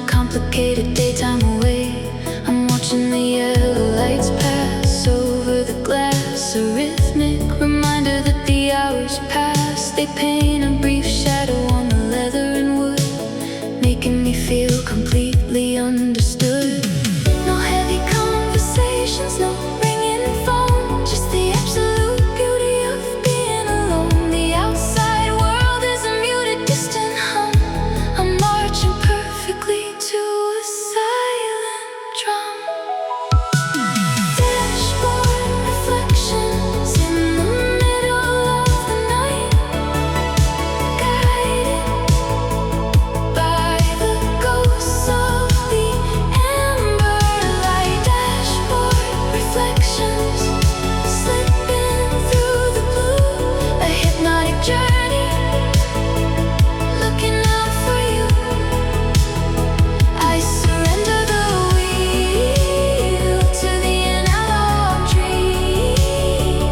complicated daytime away. I'm watching the yellow lights pass over the glass, a rhythmic reminder that the hours pass. They paint a brief shadow on the leather and wood, making me feel completely understood. No heavy conversations, no ringing phone, just the absolute beauty of being alone. The outside world is a muted, distant hum. I'm marching perfectly to a silent drum. Dashboard reflections in the middle of the night, guided by the ghosts of the amber light. Dashboard reflections slipping through the blue, a hypnotic journey, looking out for you. I surrender the wheel to the analog dream,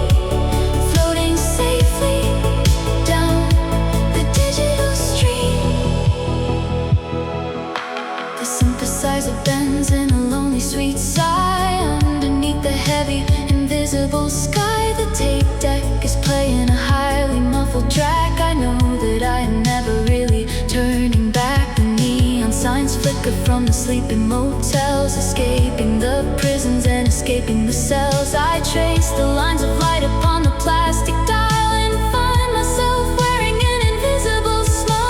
floating safely down the digital stream. The synthesizer bends in a lonely sweet sigh underneath the heavy invisible sky. The tape deck is playing a highly muffled track. I know that I am never really turning back. The neon signs flicker from the sleeping motels, escaping the prisons and escaping the cells. I trace the lines of light upon the plastic dial and find myself wearing an invisible smile.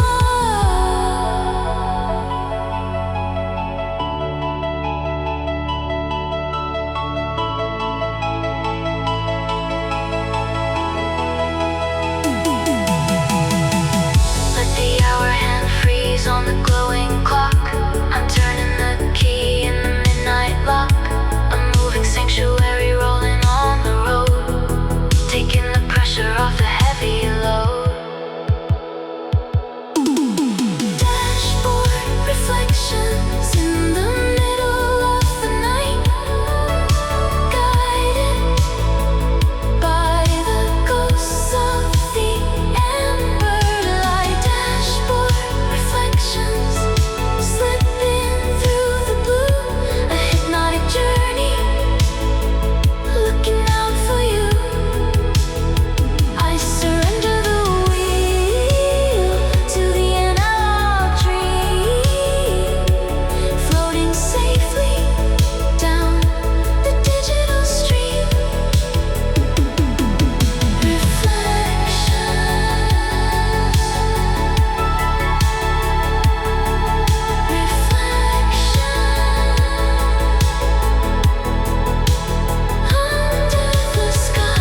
Let the hour hand freeze on the glowing clock. I'm turning the key in the midnight lock. A moving sanctuary rolling on the road, taking the pressure off the heavy load. Dashboard reflections in the middle of the night, guided by the ghosts of the amber light. Dashboard reflections slipping through the blue, a hypnotic journey, looking out for you. I surrender the wheel to the analog dream, floating safely down the digital stream. Under the sky.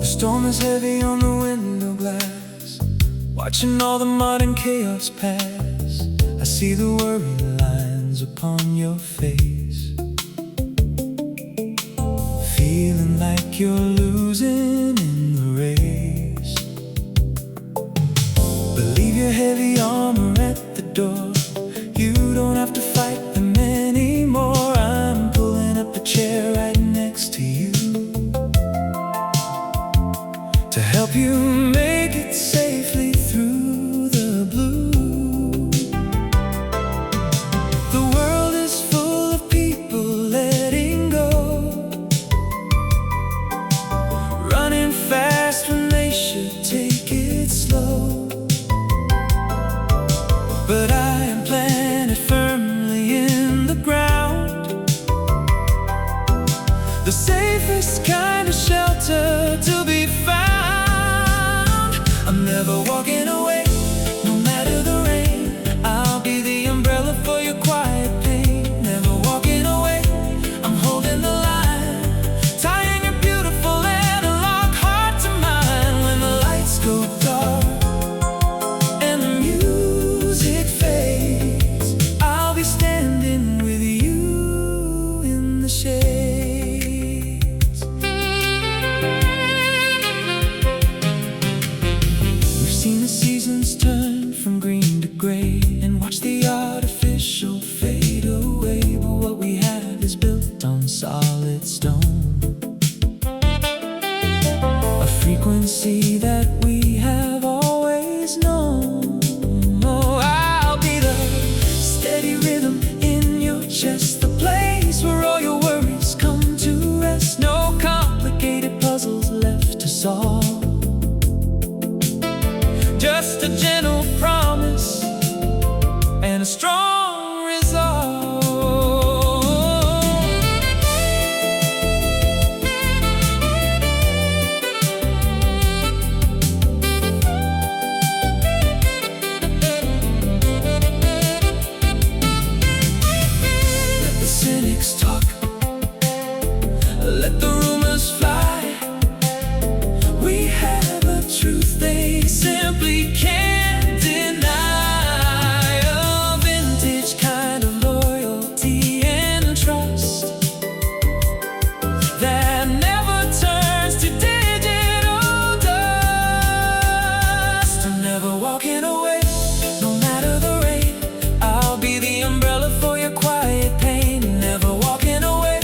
The storm is heavy on the window glass, watching all the modern chaos pass. I see the worry lines upon your face, feeling like you're losing in the race. Believe your heavy armor at the door, you don't have to fight them anymore. I'm pulling up a chair right next to you to help you make it safely through the blue. The world is full of people letting go, running fast when they should take it slow. But I am planted firmly in the ground, the safest kind of shelter to be found. I'm never walking away, no matter the rain. strong resolve. Let the cynics talk, let the rumors fly. We have a truth they simply can't deny. A vintage kind of loyalty and trust that never turns to digital dust. I'm never walking away, no matter the rain. I'll be the umbrella for your quiet pain. Never walking away,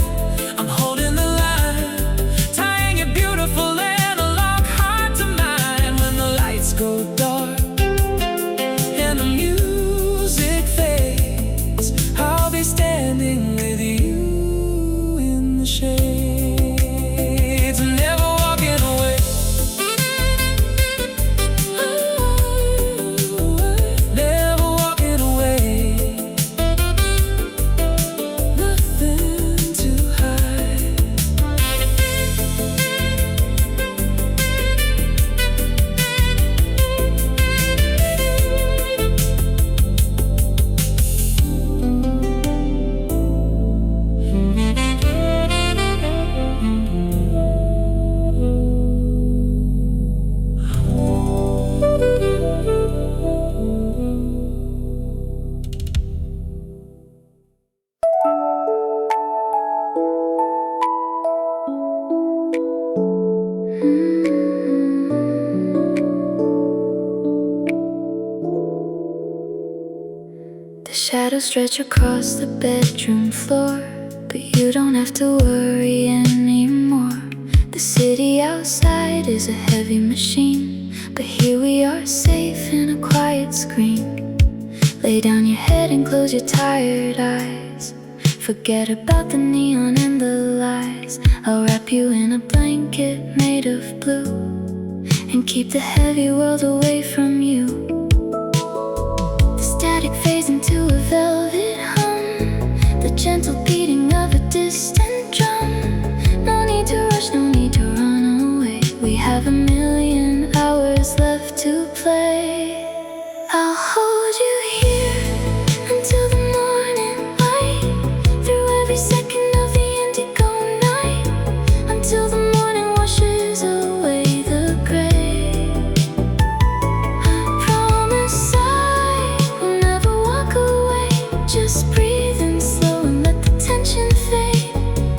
I'm holding the line, tying your beautiful analog heart to mine. When the lights go dark and the music fades, I'll be standing with you in the shades. I'm never walking away, never walking away. Nothing to hide. The shadows stretch across the bedroom floor, but you don't have to worry anymore. The city outside is a heavy machine, but here we are safe in a quiet screen. Lay down your head and close your tired eyes. Forget about the neon and the lies. I'll wrap you in a blanket made of blue and keep the heavy world away from you. The static fades into a velvet hum, the gentle beating of a distant drum. No need to rush, no need to run away. We have a million hours left to play. I'll hold you here until the morning light, through every second of the indigo night, until the morning washes away the gray. I promise I will never walk away. Just breathe in slow and let the tension fade,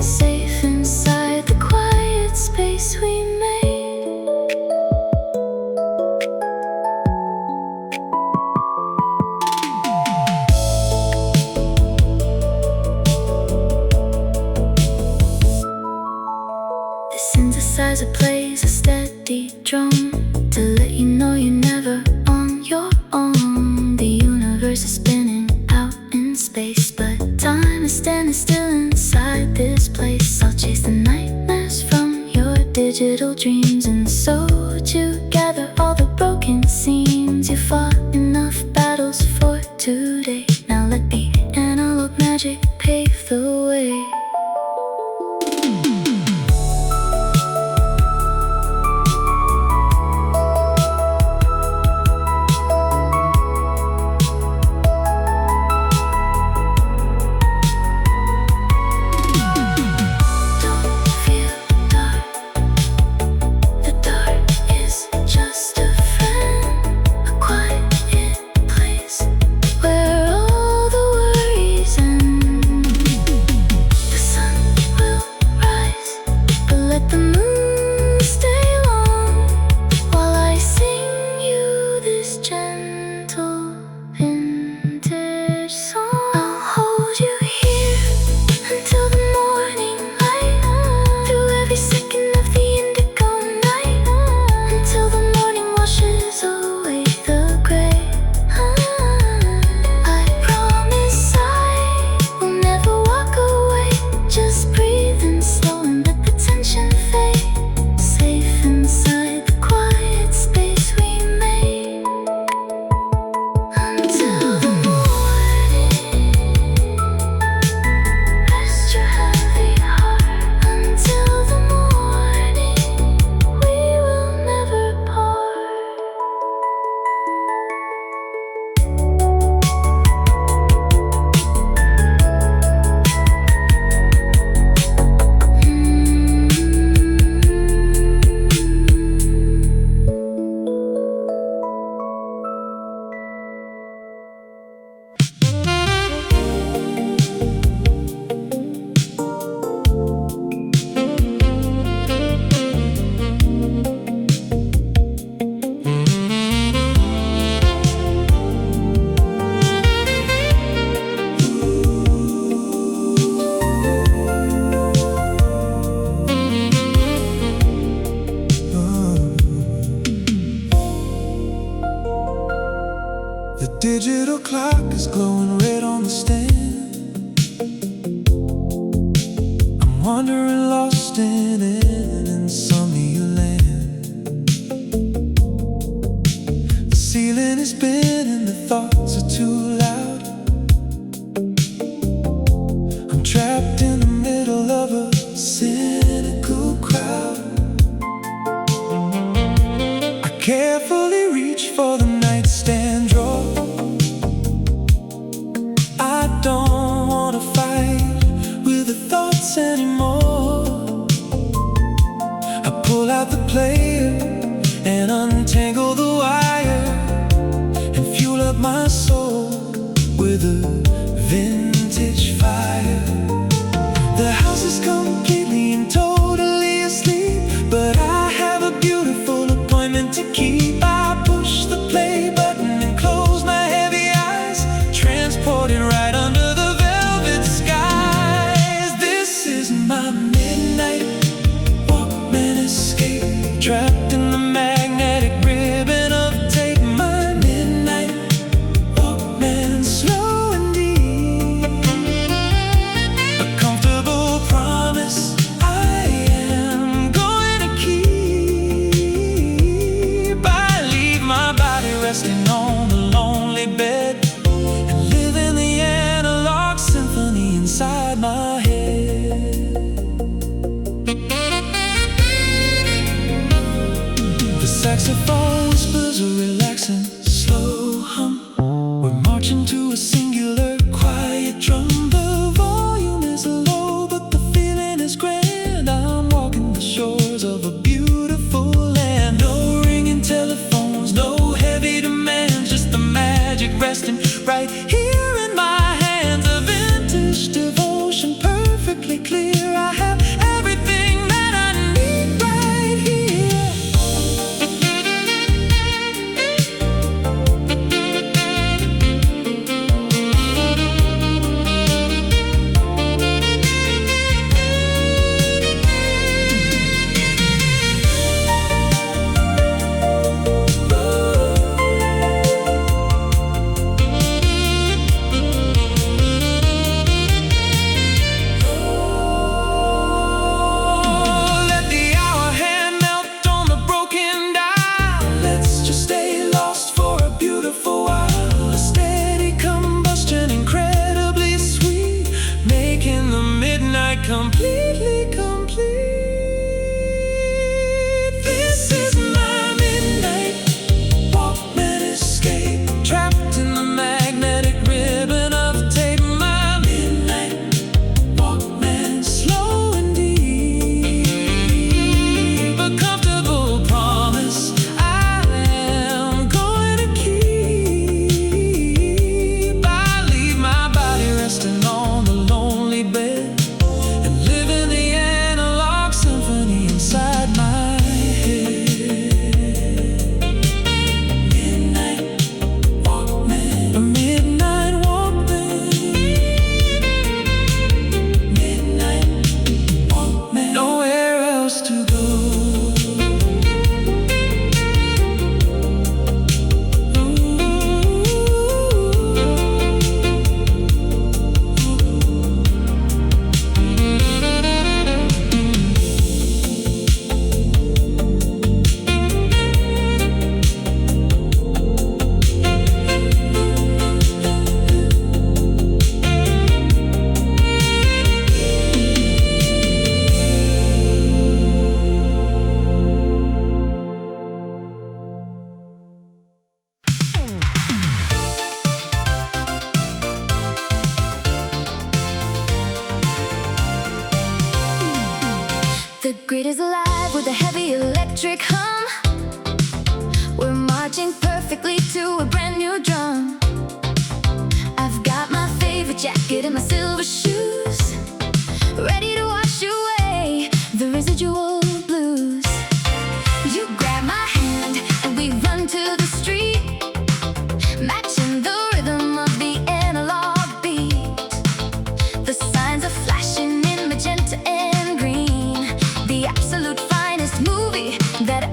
safe inside the quiet space we made. The synthesizer plays a steady drum to let you know you're never on your own. The universe is spinning out in space, but time is standing still inside this place. I'll chase the nightmares from your digital dreams and sew together all the broken seams. You fought enough battles for today. Now let the analog magic pave the way. Don't feel dark. The dark is just a friend, a quiet place where all the worries and clock is glowing red on the stand. I'm wandering lost in an insomnia land. The ceiling is bent and the thoughts are too loud. I'm trapped in the middle of a cynical crowd. I carefully reach for the nightstand drawer. I don't wanna fight with the thoughts anymore. I pull out the player and untangle the wire, and fuel up my soul with a vintage fire. The house is completely and totally asleep, but I have a beautiful appointment to keep. I push the play button and close my heavy eyes, transported right under the velvet skies. This is my midnight Walkman escape, trapped in the magnetic ribbon of tape. My midnight Walkman, slow and deep, a comfortable promise I am going to keep. I leave my body resting on the lonely bed and live in the analog symphony inside my head. The saxophone whispers a relaxing slow hum. We're marching to a singular quiet drum. The volume is low, but the feeling is grand. I'm walking the shores of a beautiful land. No ringing telephones, no heavy demands, just the magic resting right here in my hands. A vintage devotion, perfectly clear. I have everything that I need right here. Let the hour hand melt on the broken dial. Let's just stay lost for a beautiful while. A steady combustion, incredibly sweet, making the midnight completely complete. This is my midnight Walkman escape, trapped in the magnetic ribbon of tape. My midnight Walkman, slow and deep, a comfortable promise I am going to keep. I leave my body resting on the lonely bed and live in the analog symphony inside my head. Midnight Walkman, a midnight Walkman, midnight Walkman, nowhere else to go. The grid is alive with a heavy electric hum. We're marching perfectly to a brand new drum. I've got my favorite jacket and my silver shoes, ready to wash away the residual blues. You grab my hand and we run to the street, matching the rhythm of the analog beat. The signs are flashing in magenta and green, the absolute finest movie that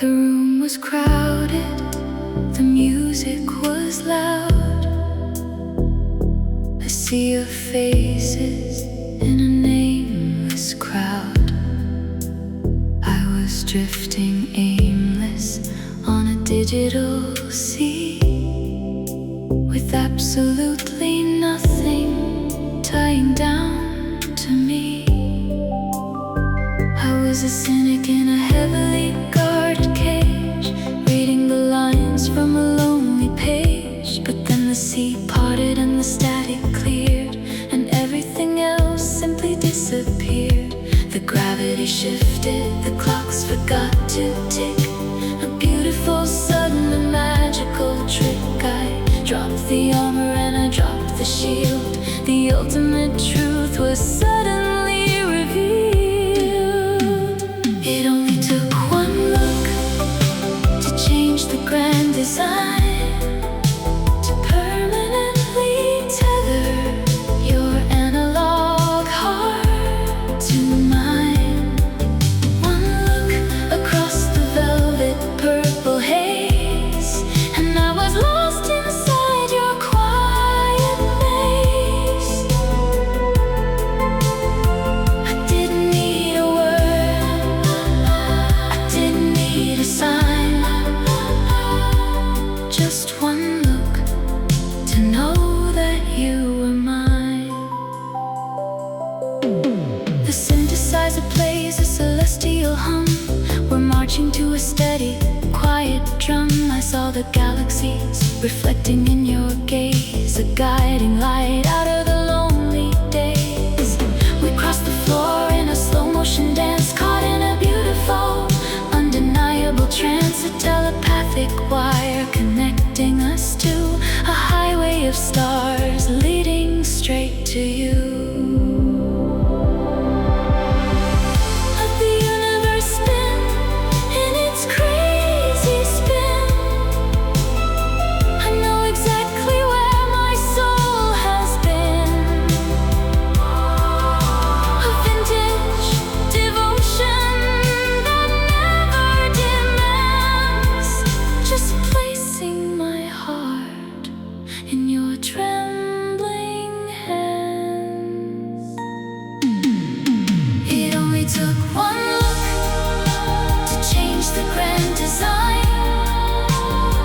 The room was crowded, the music was loud. A sea of faces in a nameless crowd. I was drifting aimless on a digital sea, with absolutely nothing tying down to me. I was a cynic in a heavily guarded cage, reading the lines from a lonely page. But then the sea parted and the static cleared, and everything else simply disappeared. The gravity shifted, the clocks forgot to tick. A beautiful, sudden and magical trick. I dropped the armor and I dropped the shield. The ultimate truth was suddenly revealed. It only took one look to change the grand design, to permanently tether your analog heart to mine. One look across the velvet purple haze, and I was lost inside your quiet maze. I didn't need a word, I didn't need a sign. Just one look to know that you were mine. The synthesizer plays a celestial hum. We're marching to a steady, quiet drum. I saw the galaxies reflecting in your gaze, a guiding light out of the lonely days. We crossed the floor in a slow motion dance, caught in a beautiful, undeniable trance. A telepathic wire connecting us to a highway of stars leading straight to you. Let the universe spin in its crazy spin. I know exactly where my soul has been. A vintage devotion that never demands, just placing my heart in your trembling hands. It only took one look to change the grand design,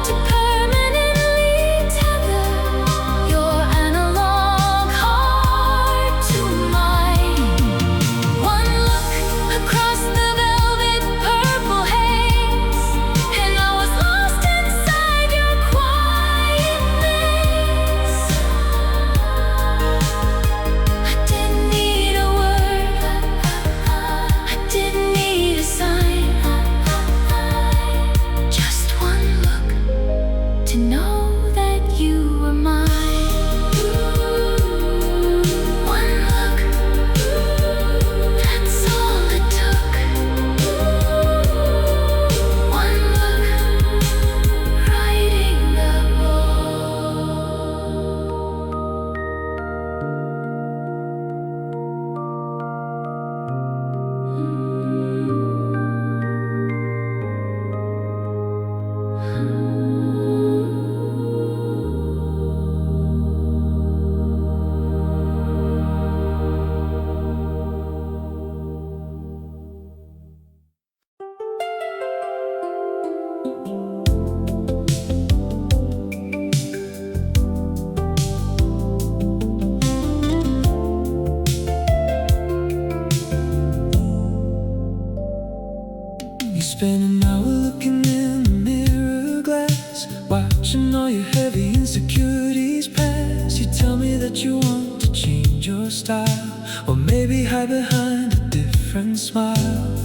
to permanently tether your analog heart to mine. One look across the velvet purple haze, and I was lost inside your quiet maze. I didn't need a word, I didn't need a sign. Just one look to know that you were mine. One look, that's all it took. One look, righting the wrong. You spend an hour looking in the mirror glass, watching all your heavy insecurities pass. You tell me that you want to change your style, or maybe hide behind a different smile.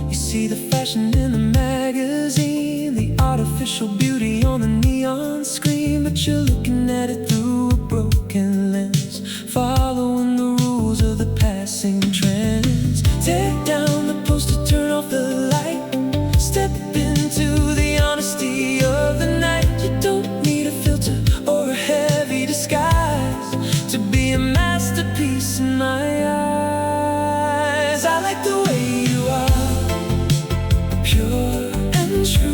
You see the fashion in the magazine, the artificial beauty on the neon screen, but you're looking at it through a broken lens, following the rules of the passing trends. Take down the poster, turn off the light, step into the honesty of the night. You don't need a filter or a heavy disguise to be a masterpiece in my eyes. I like the way you are, pure and true.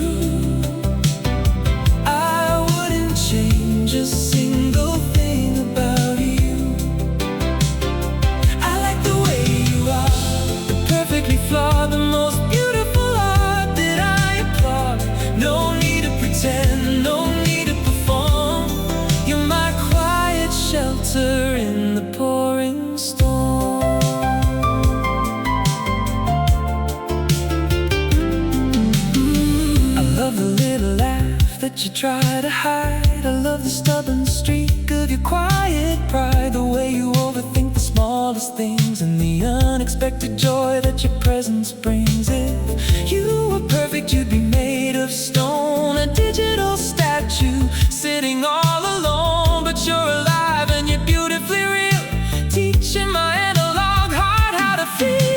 you try to hide. I love the stubborn streak of your quiet pride, the way you overthink the smallest things, and the unexpected joy that your presence brings. If you were perfect, you'd be made of stone, a digital statue sitting all alone. But you're alive and you're beautifully real, teaching my analog heart how to feel.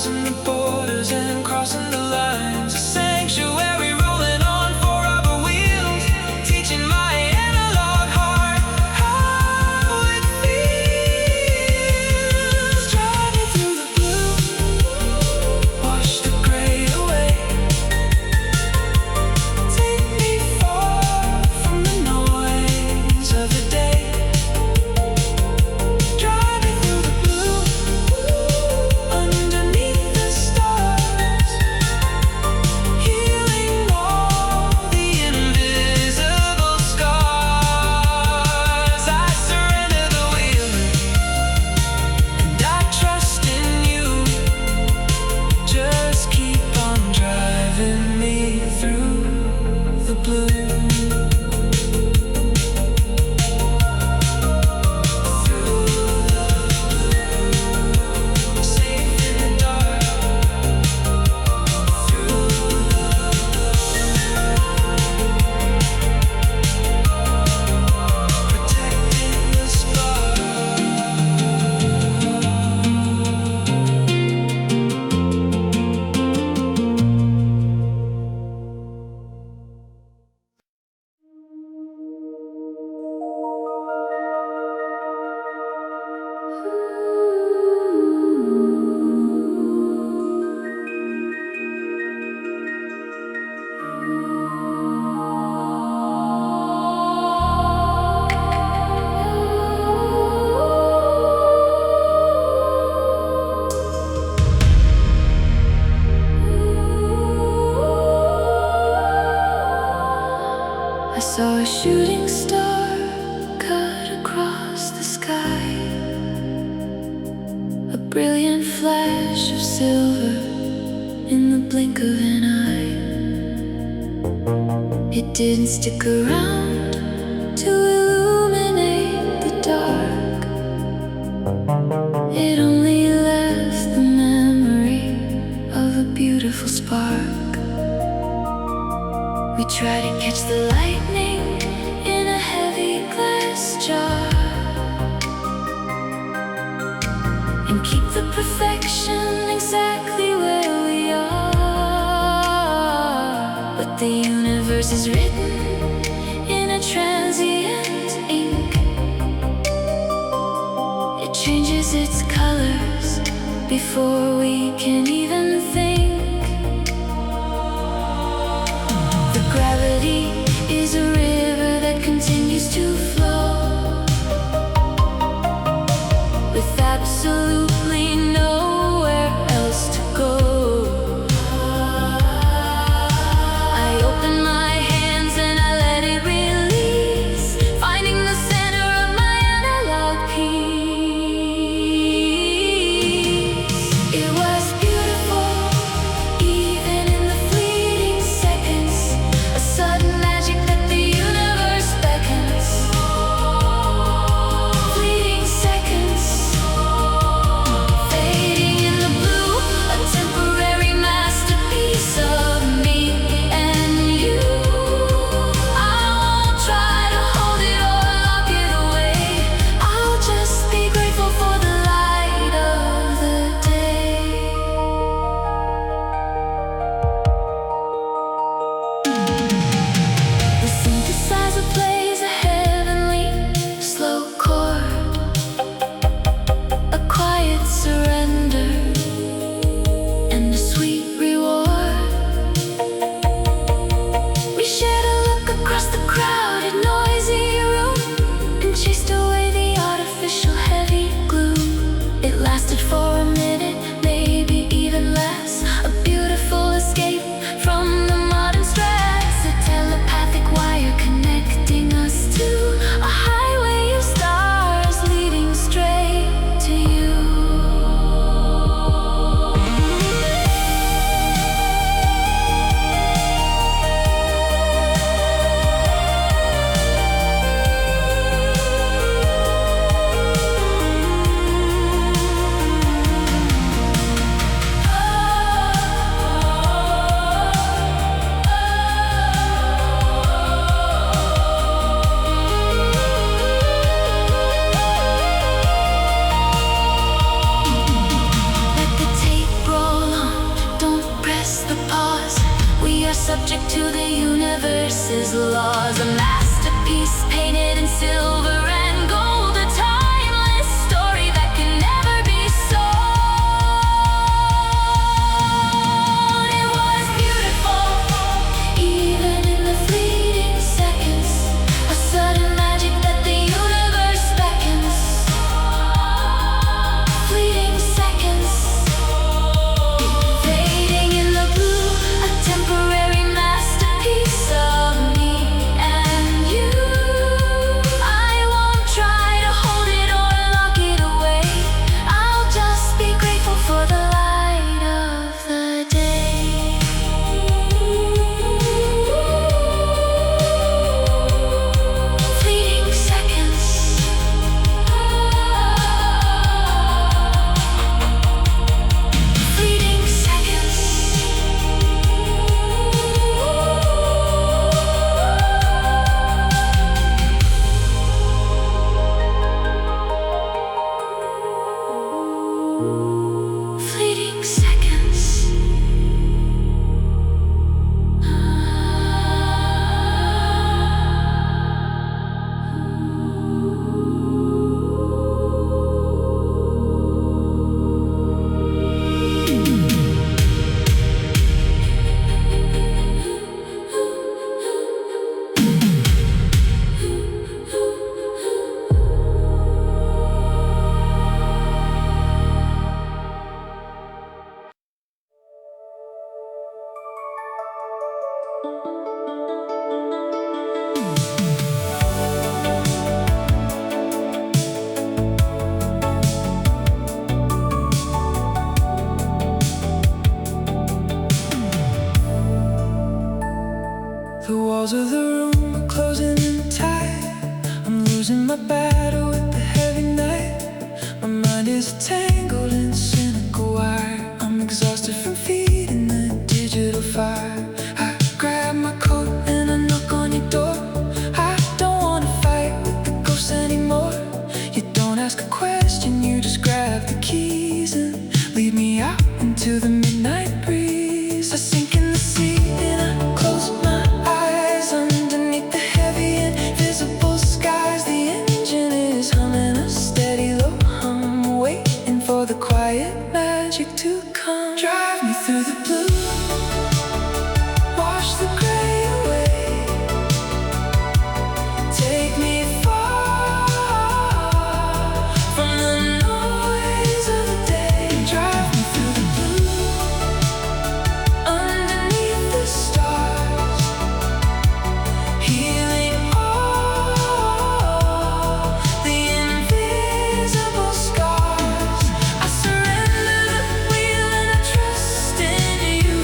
crossing the borders and crossing the lines. A sanctuary rolling on four rubber wheels, teaching my analog heart how it feels. Driving through the blue, wash the gray away. Take me far from the noise of the day. Driving through the blue, underneath the stars, healing all the invisible scars. I surrender the wheel, and I trust in you. Just keep on driving me through the blue. Safe in the dark, protecting the spark. I saw a shooting star cut across the sky, a brilliant flash of silver in the blink of an eye. It didn't stick around to illuminate the dark. It only left the memory of a beautiful spark. We try to catch the lightning in a heavy glass jar and keep the perfection exactly where we are. But the universe is written in a transient ink. It changes its colors before we can even think. Gravity is a river that continues to flow with absolutely nowhere else to go. I open my hands and I let it release, finding the center of my analog piece. It was beautiful. subject to the universe's laws. A masterpiece painted in silver and gold, a timeless story that can never be sold. It was beautiful, even in the fleeting seconds, a sudden magic that the universe beckons. Fleeting seconds, fading in the blue, a temporary masterpiece of me and you. I won't try to hold it or lock it away. I'll just be grateful for the light of the day. Fleeting seconds, fleeting seconds. Fleeting seconds. The walls of the room are closing in tight. I'm losing my battle with the heavy night. My mind is tangled in cynical wire. I'm exhausted from feeding the digital fire. I grab my coat and I knock on your door. I don't wanna fight with the ghosts anymore. You don't ask a question, you just grab the keys and lead me out into the midnight breeze. I sink in the seat and I close my eyes underneath the heavy invisible skies. The engine is humming a steady low hum, waiting for the quiet magic to come. Drive me through the blue, wash the gray away. Take me far from the noise of the day. Drive me through the blue, underneath the stars, healing all the invisible scars. I surrender the wheel and I trust in you.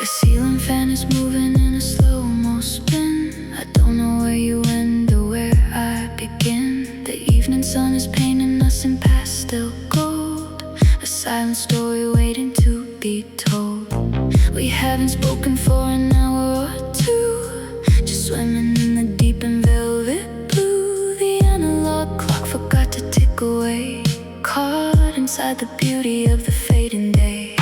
The ceiling fan is moving in a slow-mo spin. I don't know where you end or where I begin. The evening sun is painting us in pastel gold, a silent story waiting to be told. We haven't spoken for an hour or two, just swimming in the deep and velvet blue. The analog clock forgot to tick away, caught inside the beauty of the fading day.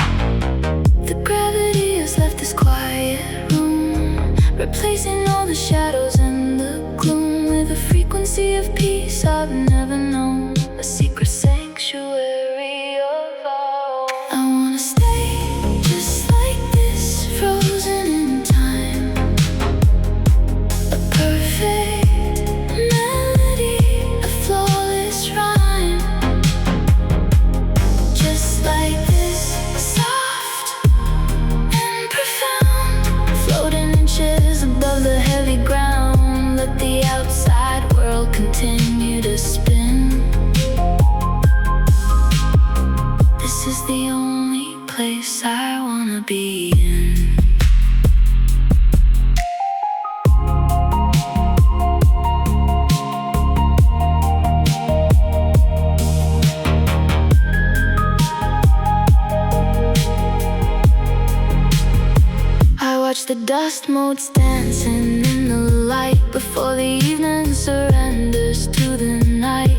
The gravity has left this quiet room, replacing all the shadows and the gloom with a frequency of peace I've never known, a secret sanctuary of our own. I wanna stay just like this, frozen in time, a perfect melody, a flawless rhyme. Just like this, soft and profound, floating inches above the heavy ground. Let the outside world continue to spin. This is the only place I wanna be in. I watch the dust motes dancing in the light before the evening surrenders to the night.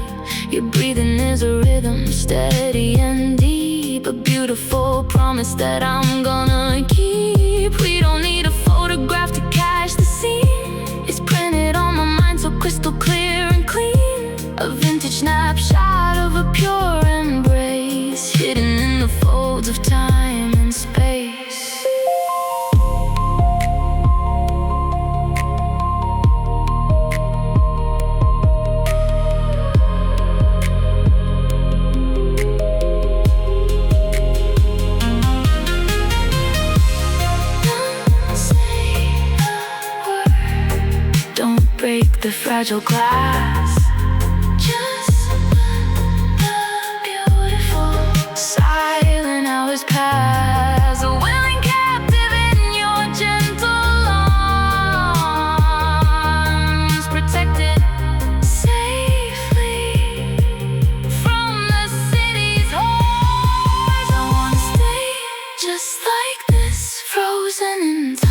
Your breathing is a rhythm, steady and deep, a beautiful promise that I'm gonna keep. We don't need a photograph to catch the scene, it's printed on my mind so crystal clear and clean. A vintage snapshot of a pure embrace, hidden in the folds of time and space. Break the fragile glass, just let the beautiful silent hours pass. A willing captive in your gentle arms, protected safely from the city's horrors. I wanna stay just like this, frozen in time.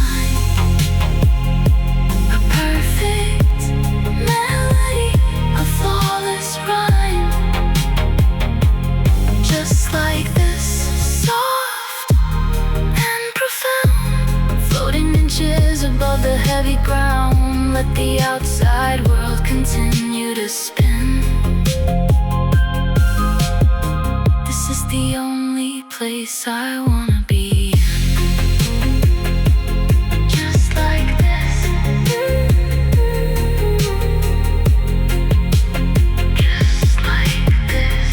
Above the heavy ground, let the outside world continue to spin. This is the only place I wanna be. Just like this, just like this,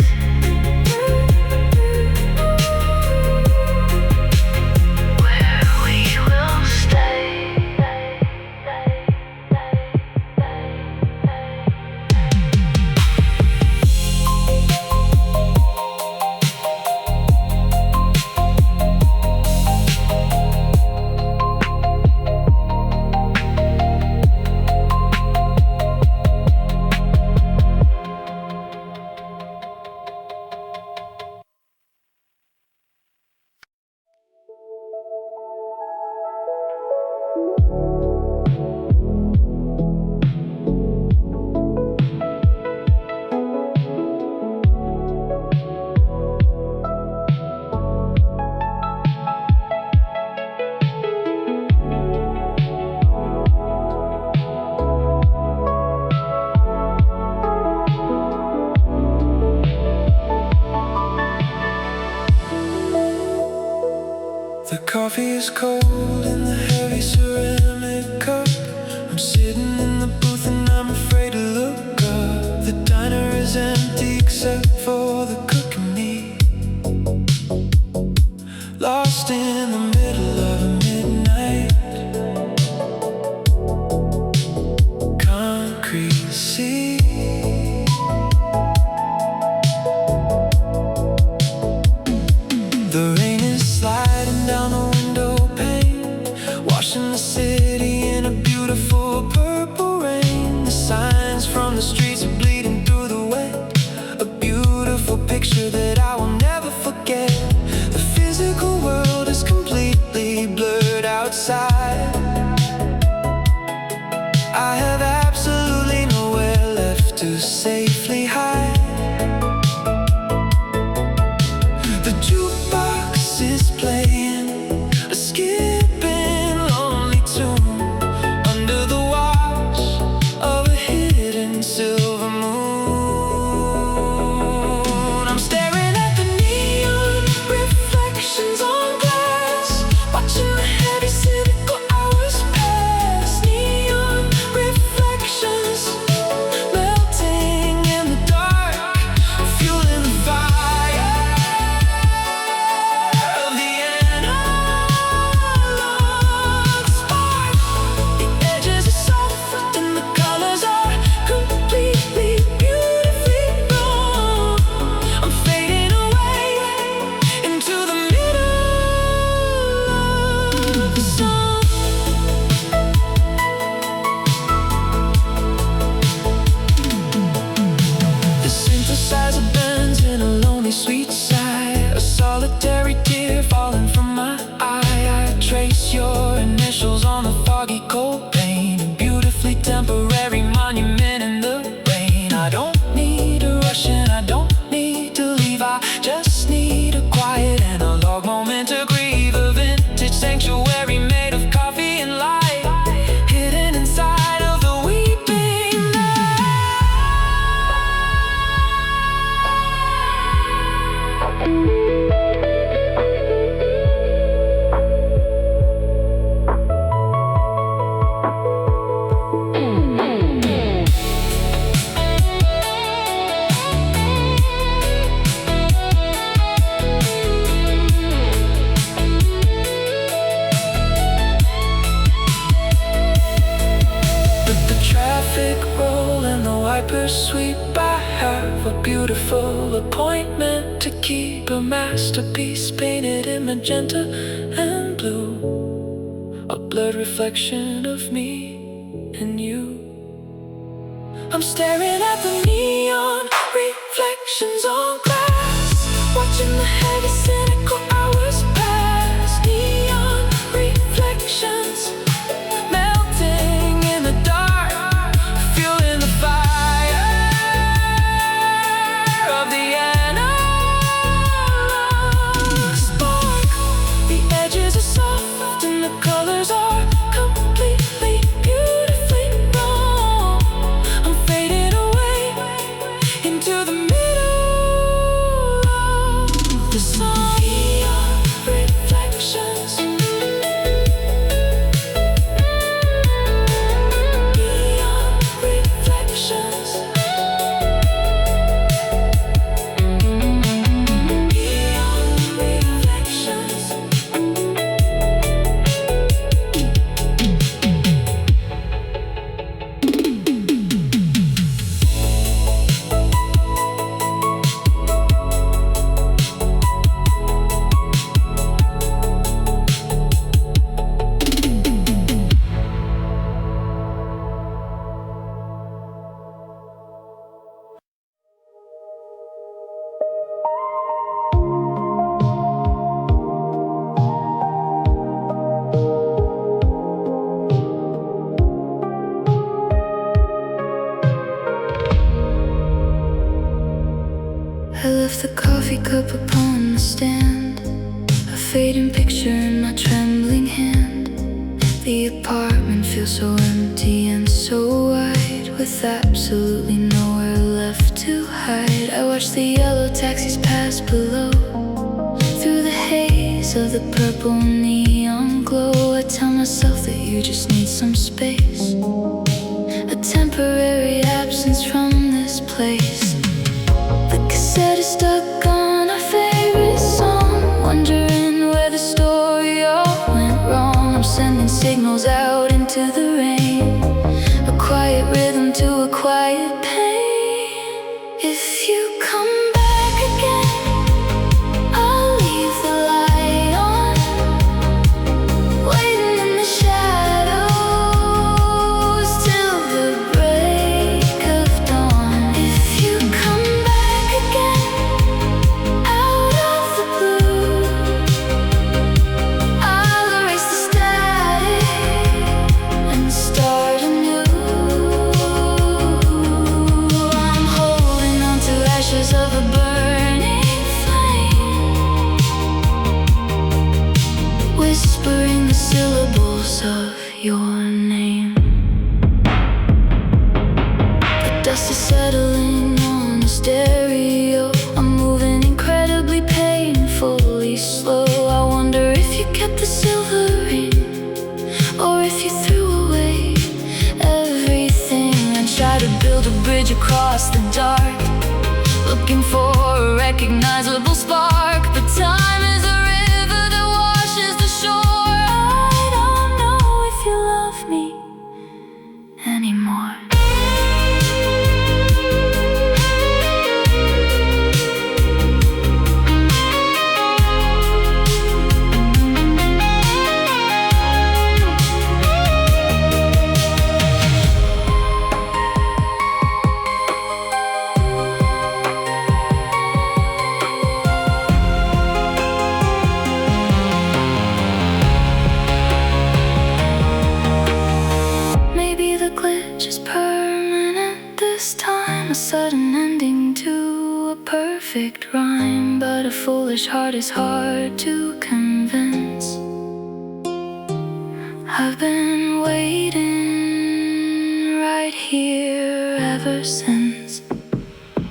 where we will stay. The coffee is cold in the heavy ceramic cup. I'm sitting in the booth and I'm afraid to look up. The diner is empty except for the cooking meat, lost in the middle of a midnight concrete sea. The rain is sliding down the window pane. outside. I have absolutely nowhere left to safely hide. The jukebox is playing a skipping lonely tune under the watch of a hidden silver moon. I'm staring at the neon reflections on glass, watching the heavy cynical hours pass. Neon reflections melting in the dark, fueling the fire of the analog spark. The edges are soft and the colors are completely, beautifully wrong. I'm fading away into the middle of the song. The synthesizer bends in a lonely sweet sigh, a solitary tear falling from my eye. I trace your initials on the foggy cold pane, a beautifully temporary monument in the rain. I don't need a rush and I don't need to leave. I just need a quiet analog moment to grieve. A vintage sanctuary made of coffee and light, hidden inside of the weeping night. With the traffic roll and the wipers sweep, I have a beautiful appointment to keep. A masterpiece painted in magenta and blue, a blurred reflection of me and you. I'm staring at the neon reflections on glass, watching the heavy cynical hours pass. Neon reflections melting in the dark, fueling the fire of the analog spark. The edges are soft and the colors are completely, beautifully wrong. I'm fading away into the middle of the song. Neon reflections, neon reflections, neon reflections. I left the coffee cup upon the stand, a fading picture in my trembling hand. The apartment feels so empty and so wide, with absolutely nowhere left to hide. I watch the yellow taxis pass below, through the haze of the purple neon glow. I tell myself that you just need some space, a temporary absence from this place. The cassette is stuck on our favorite song, wondering where the story all went wrong. I'm sending signals out into the rain, a quiet rhythm to a quiet pain. If you come back again, I'll leave the light on, waiting in the shadows till the break of dawn. If you come back again, out of the blue, I'll erase the static your name. The dust is settling on the stereo. I'm moving incredibly painfully slow. I wonder if you kept the silver ring, or if you threw away everything and tried to build a bridge across the dark, looking for a recognizable spark. But time is a river that washes the shore. I don't know if you love me anymore. A sudden ending to a perfect rhyme, but a foolish heart is hard to convince. I've been waiting right here ever since.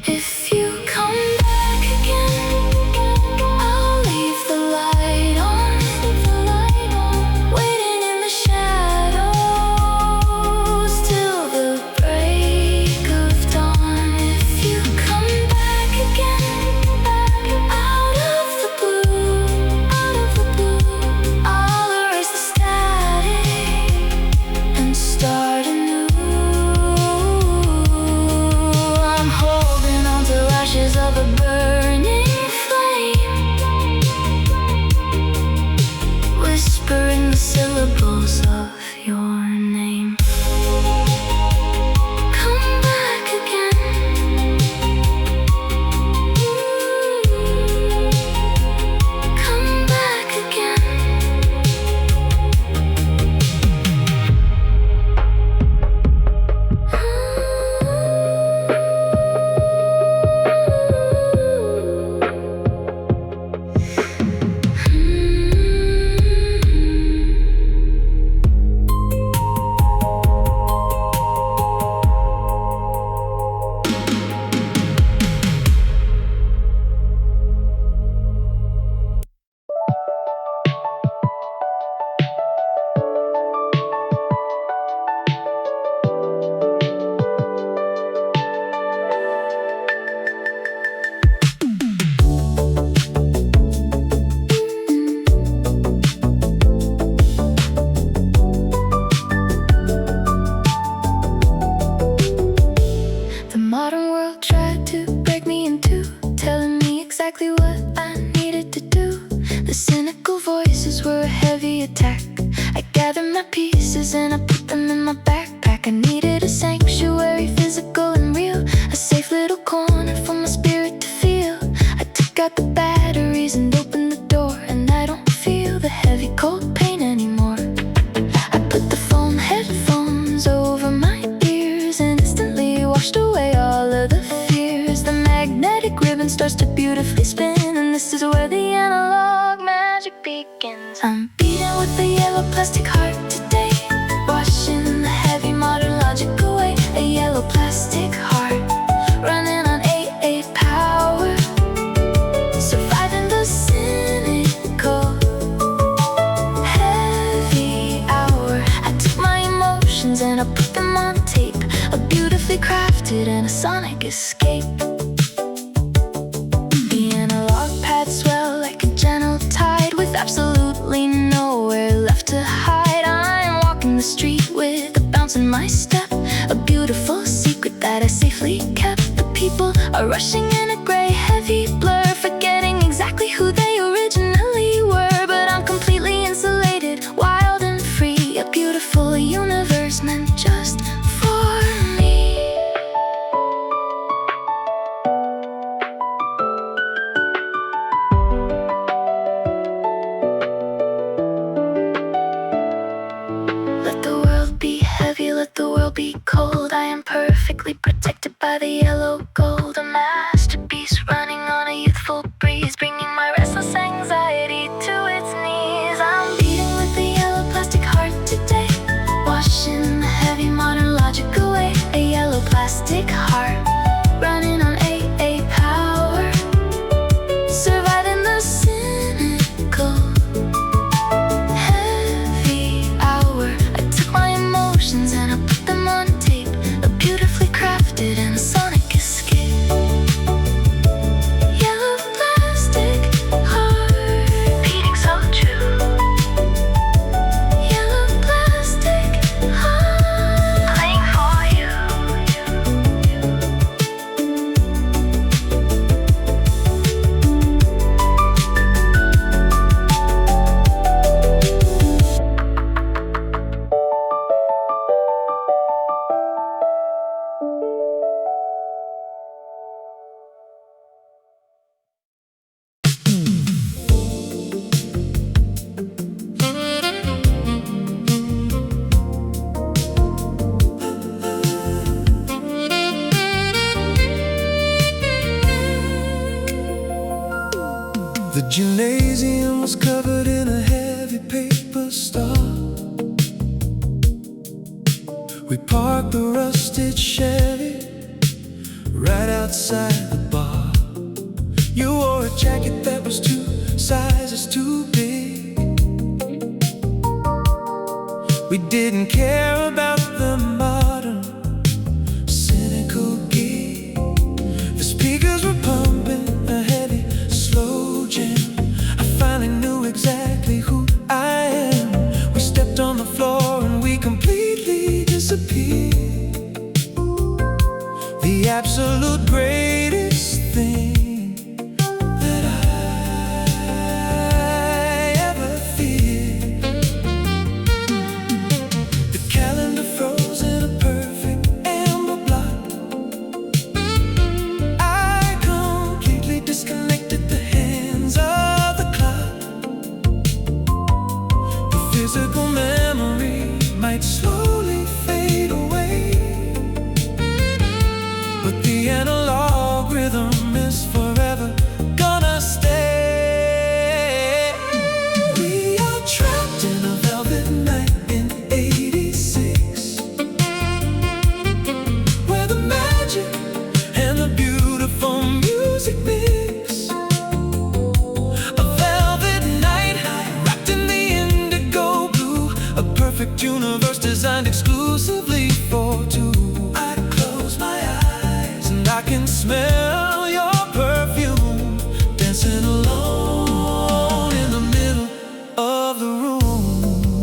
If you come back again, I'll leave the light on, waiting in the shadows till the break of dawn. If you come back again, out of the blue, I'll erase the static and start anew. I'm holding on to ashes of a burning flame, whispering the syllables of your name. Come back again. Come back again. The modern world tried to break me in two, telling me exactly what I needed to do. The cynical voices were a heavy attack. I gathered my pieces and I put them in my backpack. I needed a sanctuary, physical and real, a safe little corner for my spirit to feel. I took out the batteries and opened the door, and I don't feel the heavy cold pain anymore. I put the foam headphones over my ears and instantly washed away all of the fears. The magnetic ribbon starts to beautifully spin, and this is where the analog magic begins. I'm beating with the yellow plastic heart today, washing the heavy modern logic away. A yellow plastic heart running on 8 power, surviving the cynical heavy hour. I took my emotions and I put them on tape, a beautifully crafted and a sonic escape. The analog pads swell like a gentle tide, with absolutely nowhere left to hide. I'm walking the street with a bounce in my step, a beautiful secret that I safely kept. The people are rushing in a gray heavy blur, forgetting exactly who they originally were. But I'm completely insulated, wild and free, a beautiful universe meant just for me. Let the world be heavy, let the world be cold. I am perfectly protected by the yellow gold, a masterpiece running on a youthful breeze, bringing my restless anxiety to its knees. I'm beating with the yellow plastic heart today, We parked the rusted Chevy right outside the bar. You wore a jacket that was 2 sizes too big. We didn't care about the modern, cynical gig. The speakers were pumping a heavy, slow jam. I finally knew exactly who I am. We stepped on the floor and we completely disappeared. The absolute greatest thing that I ever feared. The calendar froze in a perfect amber blot. I completely disconnected the hands of the clock. The physical memory might slowly fade away, but the analog rhythm is forever gonna stay. We are trapped in a velvet night in '86, where the magic and the beautiful music mix. A velvet night wrapped in the indigo blue, a perfect universe designed exclusively for two. I close my eyes and I can smell your perfume, dancing alone in the middle of the room.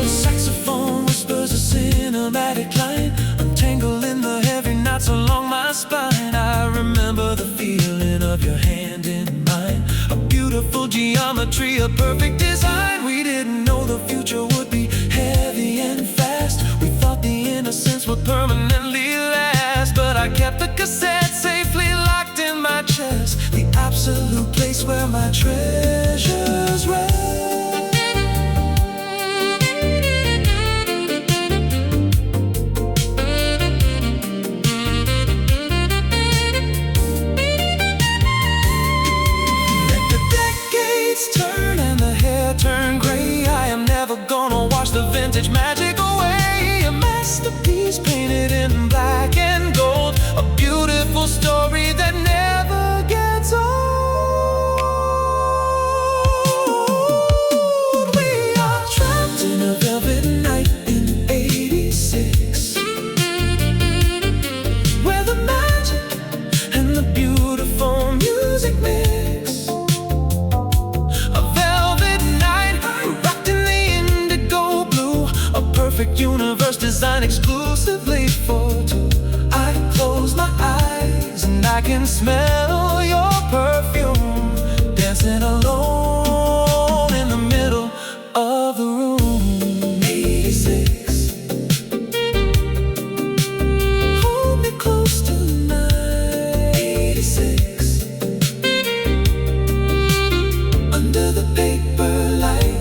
The saxophone whispers a cinematic line, untangling the heavy knots along my spine. I remember the feeling of your hand in mine, a beautiful geometry, a perfect design. We didn't know the future would be heavy and fast. We thought the innocence would permanently last, but I kept the cassette safely locked in my chest, the absolute place where my treasures rest. Let the decades turn and the hair turn gray. I am never gonna wash the vintage magic away. A masterpiece painted in black and gold, a beautiful story that never gets old. We are trapped in a velvet night in '86, where the magic and the beautiful music mix. A velvet night wrapped in the indigo blue, a perfect universe designed exclusively for two. I close my eyes and I can smell your perfume, dancing alone in the middle of the room. '86. Hold me close tonight. '86. Under the paper light.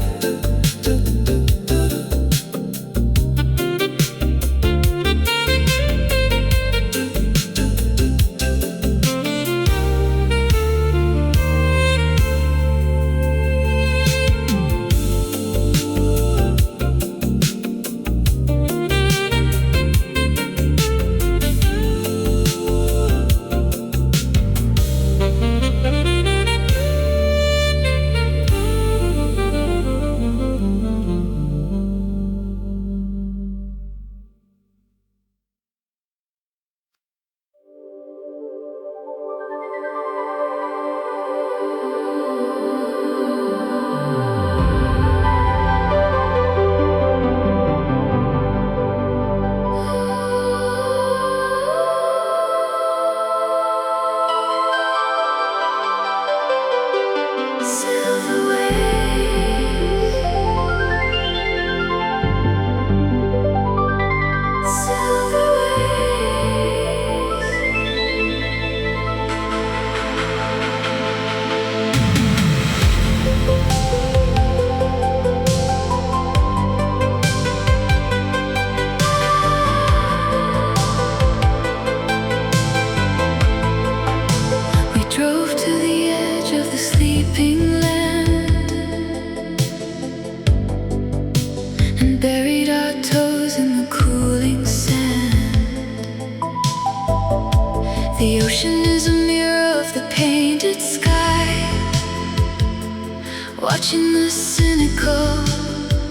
watching the cynical,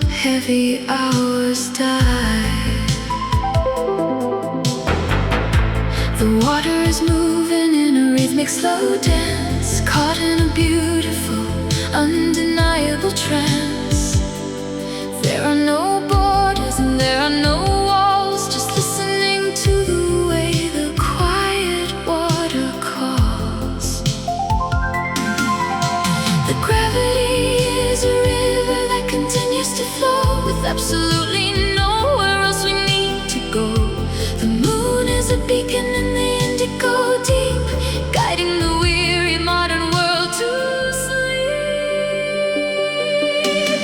heavy hours die. The water is moving in a rhythmic slow dance, caught in a beautiful, undeniable trance. There are no borders and there are no walls, just listening to the way the quiet water calls. The gravity is a river that continues to flow, with absolutely nowhere else we need to go. The moon is a beacon in the indigo deep, guiding the weary modern world to sleep.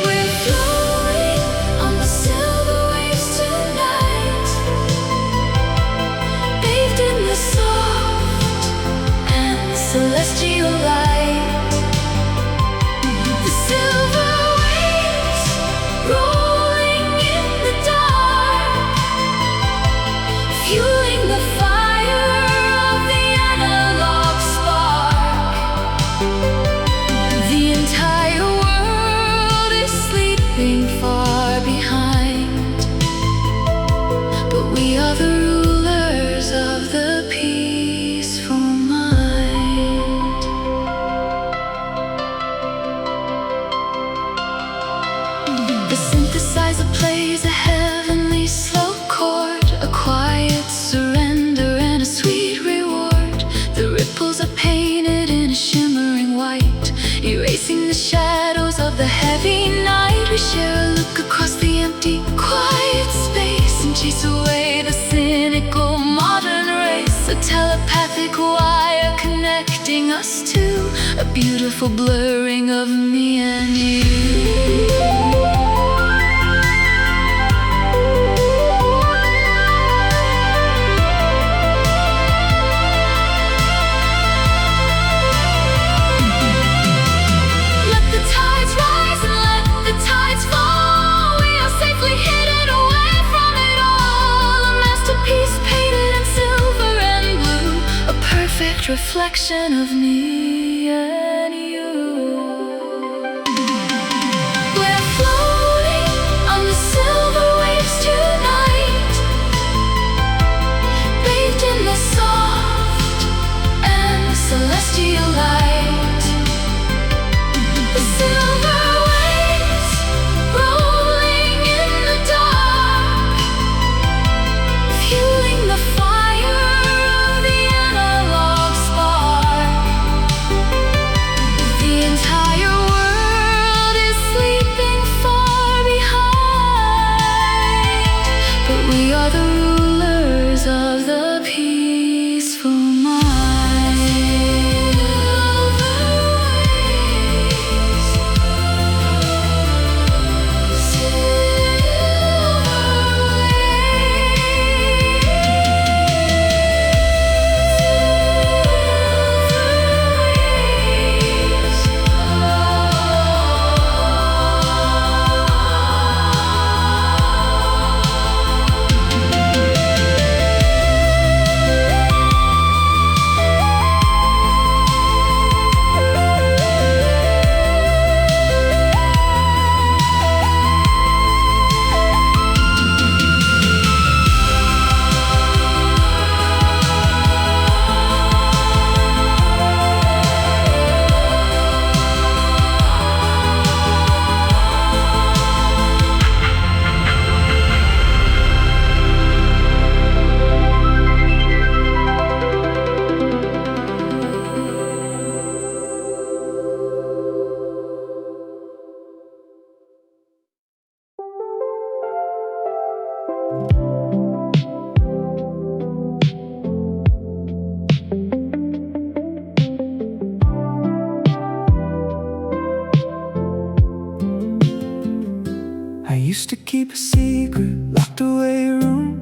We're floating on the silver waves tonight, bathed in the soft and celestial light. The silver waves rolling in the dark, fueling the fire of the analog spark. The entire world is sleeping far behind, but we are the rulers of the peaceful mind. The synthesizer plays a heavenly slow chord, a quiet surrender and a sweet reward. The ripples are painted in a shimmering white, erasing the shadows of the heavy night. We share a look across the empty, quiet space and chase away the cynical modern race. A telepathic wire connecting us to a beautiful blurring of me and you. Let the tides rise and let the tides fall. We are safely hidden away from it all. A masterpiece painted in silver and blue, a perfect reflection of me and you. We're floating on the silver waves tonight, bathed in the soft and celestial light. The silver waves rolling in the dark, fueling the fire of the analog spark. The entire world is sleeping far behind, but we are the rulers of the peaceful mind. I used to keep a secret, locked away room,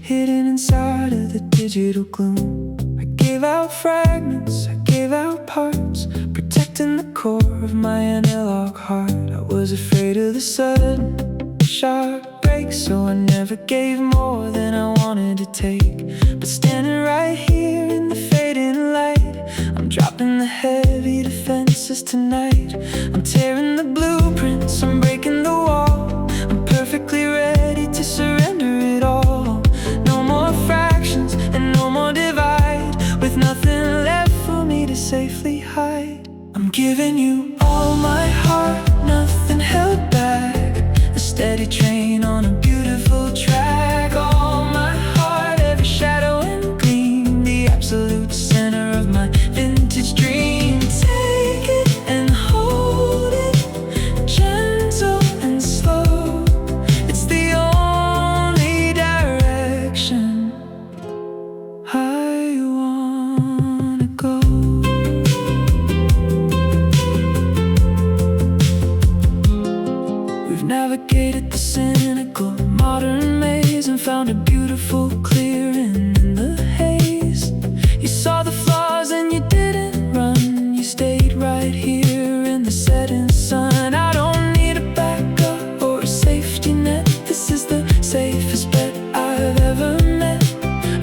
hidden inside of the digital gloom. I gave out fragments, I gave out parts, protecting the core of my analog heart. I was afraid of the sudden, sharp break, so I never gave more than I wanted to take. But standing right here in the fading light, I'm dropping the heavy defenses tonight. I'm tearing the blueprints, I'm breaking the wall. I'm perfectly ready to surrender it all. No more fractions and no more divide, with nothing left for me to safely hide. I'm giving you all my heart, nothing held back. A steady train on a beautiful track. All my heart, every shadow and gleam, the absolute center of my vintage dream. Take it and hold it, gentle and slow. It's the only direction I wanna go. We've navigated the cynical modern maze and found a beautiful clearing in the haze. You saw the flaws and you didn't run. You stayed right here in the setting sun. I don't need a backup or a safety net. This is the safest bet I've ever met.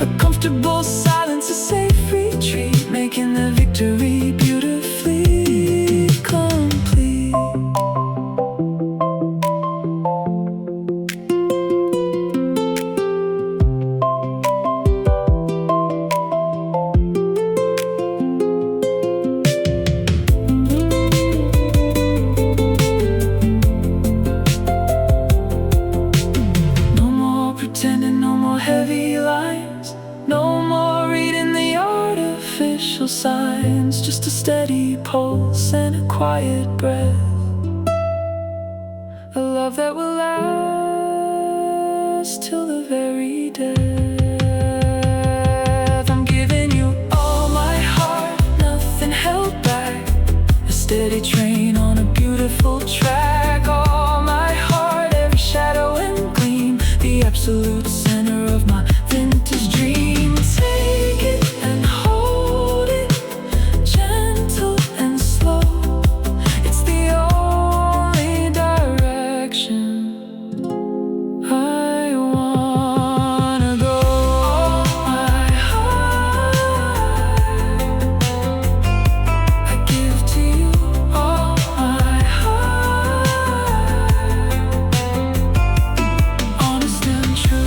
A comfortable silence, a safe retreat, making the victory beautifully complete. No more pretending, no more heavy lines, no more reading the artificial signs. Just a steady pulse and a quiet breath, a love that will last till the very death. I'm giving you all my heart, nothing held back. A steady train on a beautiful track. All my heart, every shadow and gleam, the absolute center of my vintage dream. Take it and hold it, gentle and slow. It's the only direction I wanna go. All my heart I give to you, all my heart, honest and true.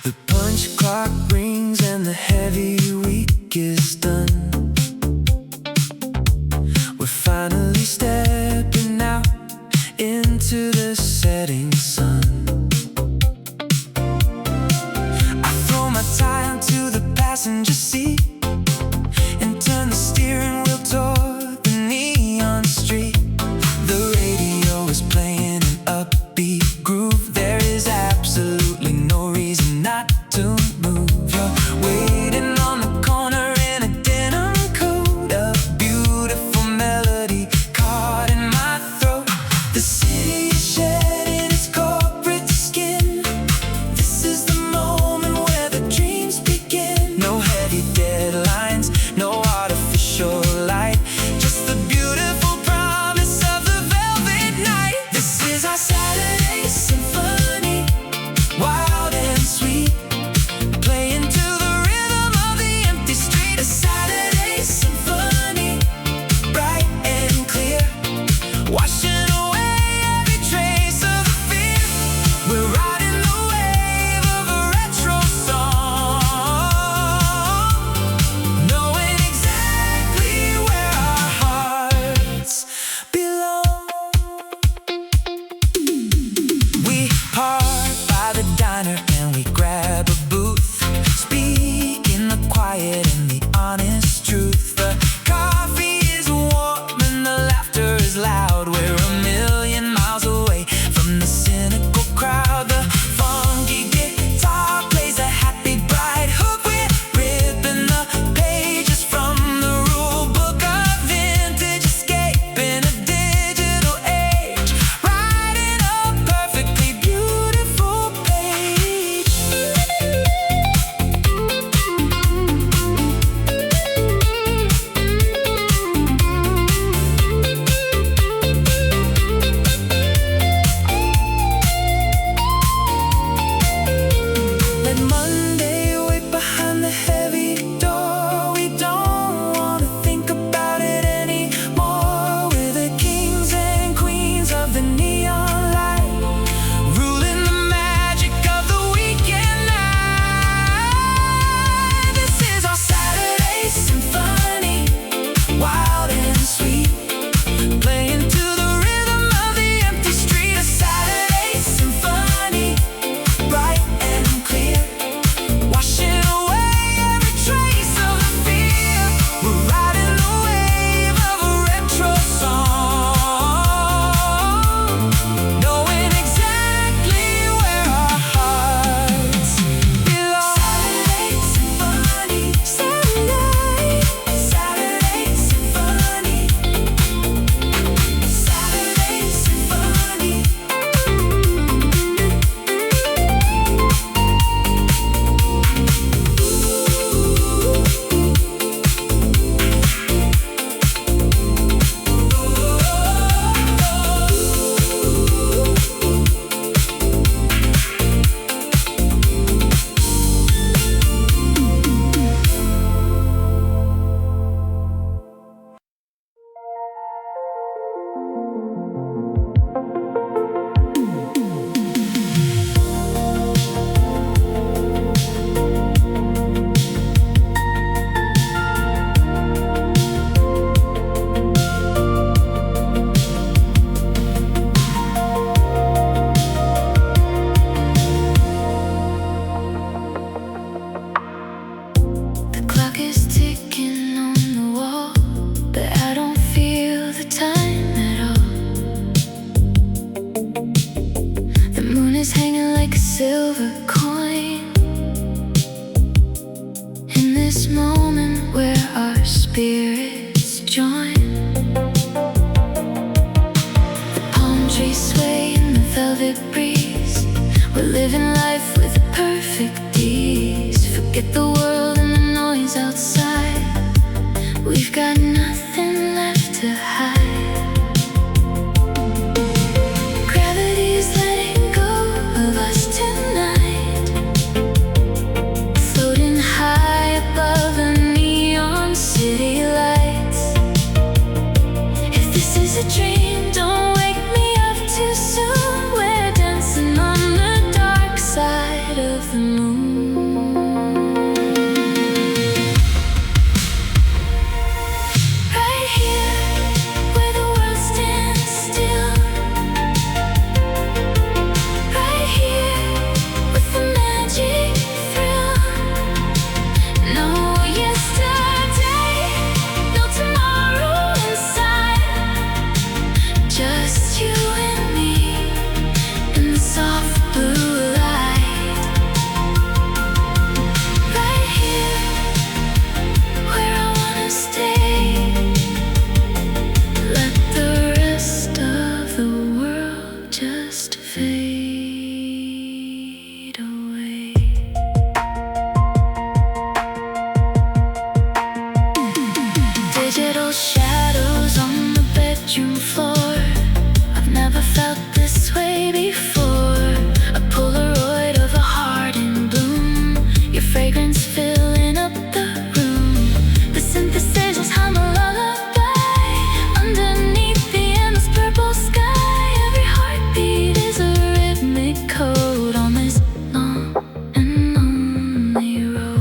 The punch clock rings and the heavy week is done. We're finally stepping out into the setting sun. I throw my tie onto the passenger seat and turn the steering wheel toward the neon street. The radio is playing an upbeat groove. There is absolutely no reason not to move. You're waiting on the corner in a denim coat, a beautiful melody caught in my throat. The city is shedding its corporate skin. This is the moment where the dreams begin. No heavy deadlines, no artificial light, just the beautiful promise of the velvet night. This is our Saturday symphony, wild and sweet, playing to the rhythm of the empty street. A Saturday symphony, bright and clear, washing away every trace of fear. We're riding the wave of a retro song, knowing exactly where our hearts belong. We park by the diner and we grab a booth, speaking the quiet and the honest truth. The coffee is warm and the laughter is loud. We're a million miles away from the cynical crowd. The funky guitar silver coin in this moment where our spirits join. The palm trees sway in the velvet breeze. We're living life with perfect ease. Forget the world and the noise outside. We've got nothing left to hide. Gravity's letting go of us tonight, floating high above the neon city lights. If this is a dream, don't wake me up too soon. We're dancing on the dark side of the moon. Digital shadows on the bedroom floor. I've never felt this way before. A Polaroid of a heart in bloom. Your fragrance filling up the room. The synthesizers hum a lullaby underneath the endless purple sky. Every heartbeat is a rhythmic code on this long and lonely road.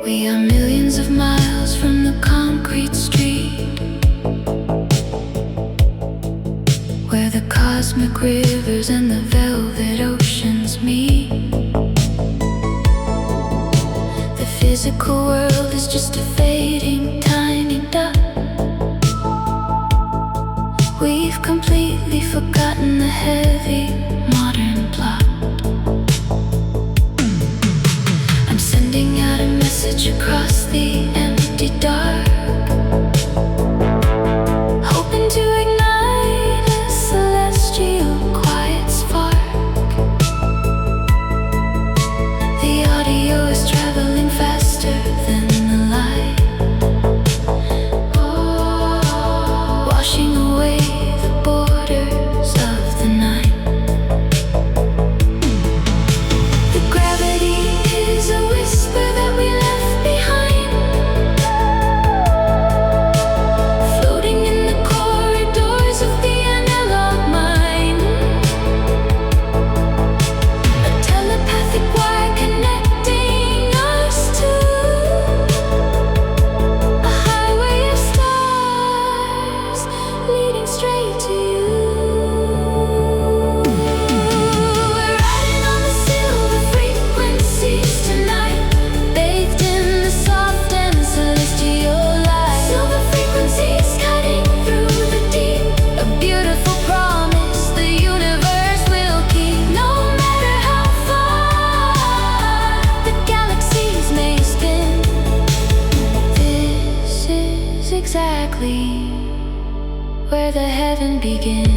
We are millions of miles from the concrete street, where the cosmic rivers and the velvet oceans meet. The physical world is just a fading tiny dot. We've completely forgotten the heavy modern plot. I'm sending out a message across the empty dark, hoping to ignite a celestial quiet spark. The audio is traveling faster than the light, washing away the borders of the night. begins.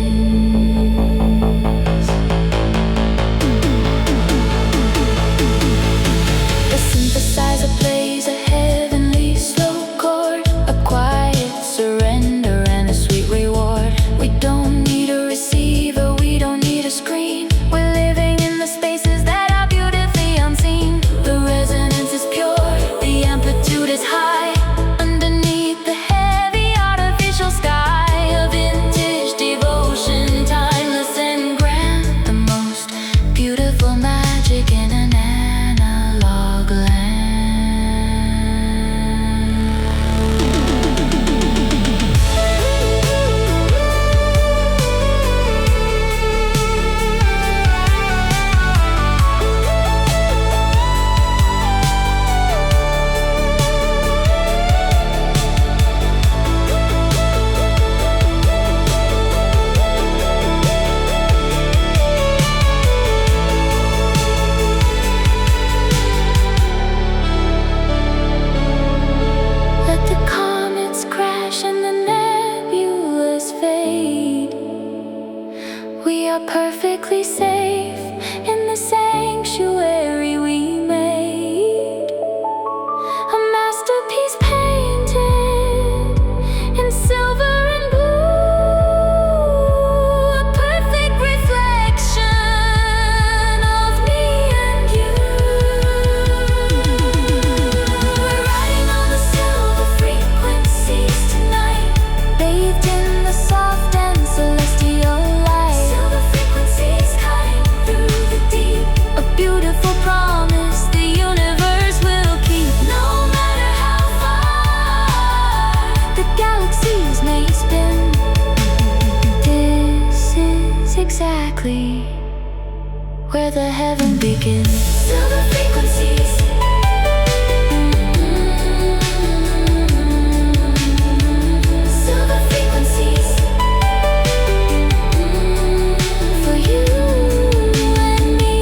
The synthesizer plays a heavenly slow chord, a quiet surrender and a sweet reward. We don't need a receiver, we don't need a screen. We're living in the spaces that are beautifully unseen. The resonance is pure, the amplitude is high. Underneath the heavy artificial sky, a vintage devotion, timeless and grand. The most beautiful magic in an analog land. Let the comets crash and the nebulas fade. We are perfectly safe in the sanctuary we made. A masterpiece painted in silver and blue, a perfect reflection of me and you. We're riding on the silver frequencies tonight, bathed in the soft and celestial light. Silver frequencies cutting through the deep, a beautiful promise the universe will keep. No matter how far the galaxies may spin, this is exactly where the heaven begins. Silver frequencies. Silver frequencies. For you and me.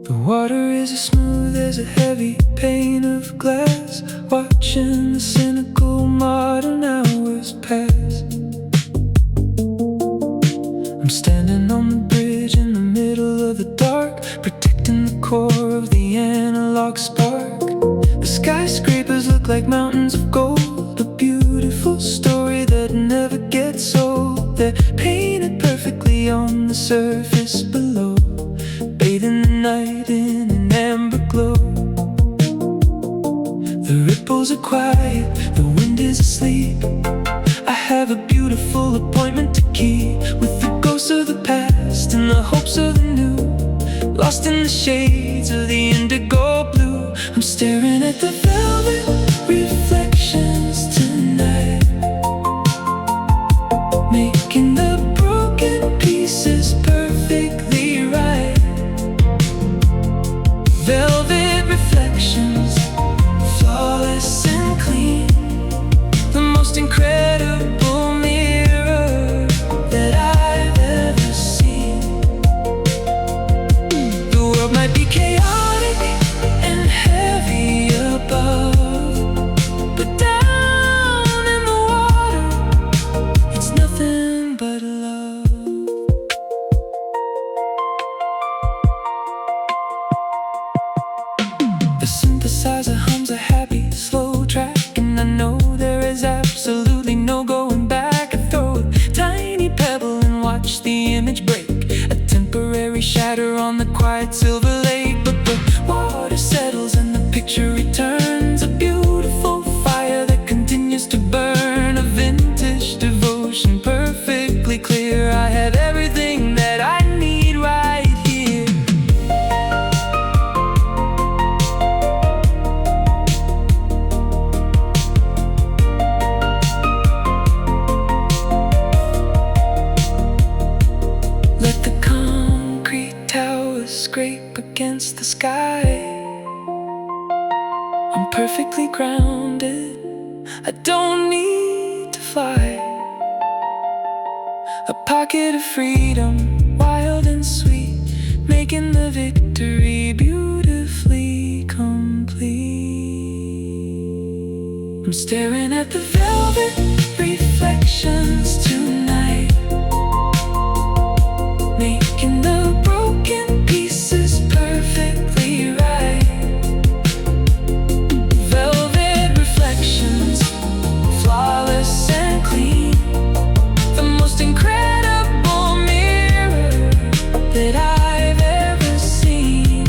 The water is as smooth as a heavy pane of glass, watching the cynical modern hours pass. I'm standing on the bridge in the middle of the dark, protecting the core of the analog spark. The skyscrapers look like mountains of gold, a beautiful story that never gets old. They're painted perfectly on the surface below, bathing the night in an amber glow. The ripples are quiet, the wind is asleep. I have a beautiful appointment to keep with the ghosts of the past and the hopes of the new, lost in the shades of the indigo blue. I'm staring at the velvet reflections tonight, making the broken pieces perfectly right. Velvet reflections, flawless and clean, the most incredible mirror that I've ever seen. The world might be chaotic and heavy above, but down in the water, it's nothing but love. The synthesizer hums a happy, slow track, and I know there is absolutely no going back. I throw a tiny pebble and watch the image break, a temporary shatter on the quiet silver lake. But the water settles and the picture returns, a beautiful fire that perfectly grounded. I don't need to fly. A pocket of freedom, wild and sweet, making the victory beautifully complete. I'm staring at the velvet reflections tonight, making the broken pieces perfectly right. Velvet reflections, flawless and clean, the most incredible mirror that I've ever seen.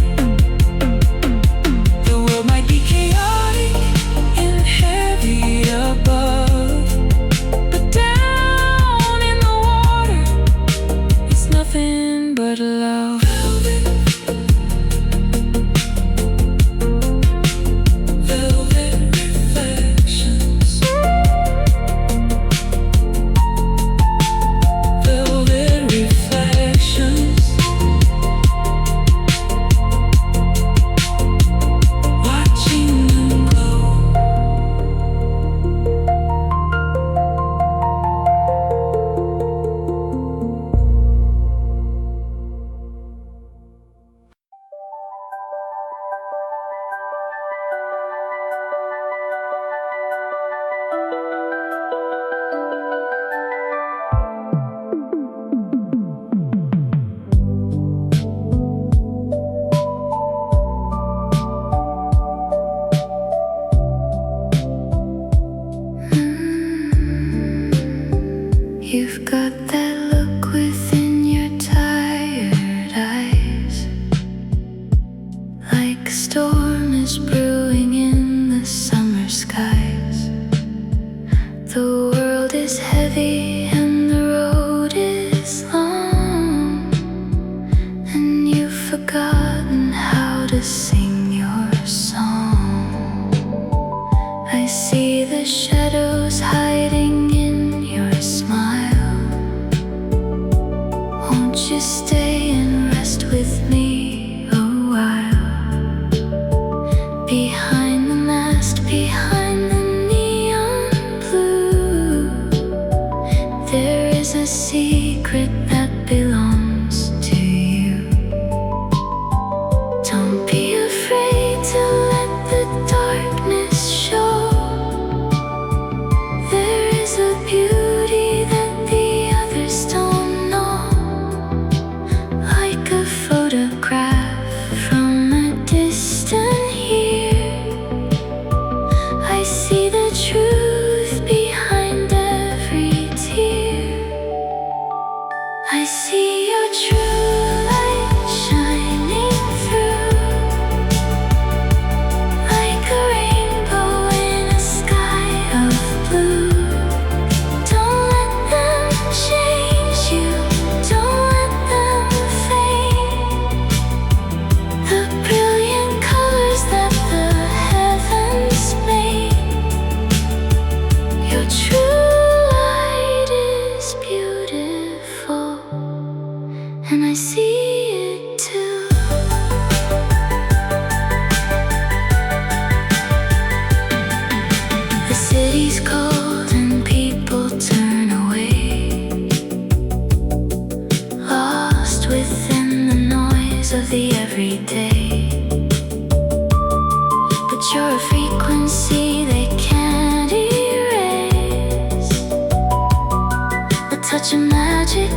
The world might be chaotic and heavy above, but down in the water, it's nothing but love. Velvet reflections, velvet reflections, watching them glow. You've got that look within your tired eyes, like a storm is brewing in the summer skies. The world is heavy and the road is long, and you've forgotten how to sing your song. I see the shadows hiding in your smile. Won't you stay and rest with me a while? Behind the mast, behind the neon blue, there is a secret that belongs to you. Don't be afraid to let the darkness show. There is a beauty that the others don't know, like a photograph from a distant year. I see the truth behind every tear. I see your true light shining through, like a rainbow in a sky of blue. Don't let them change you, don't let them fade. The brilliant colors that the heavens made. Your true light is beautiful, and I see it too. The city's cold and people turn away, lost within the noise of the everyday. But you're a frequency they can't erase, a touch of magic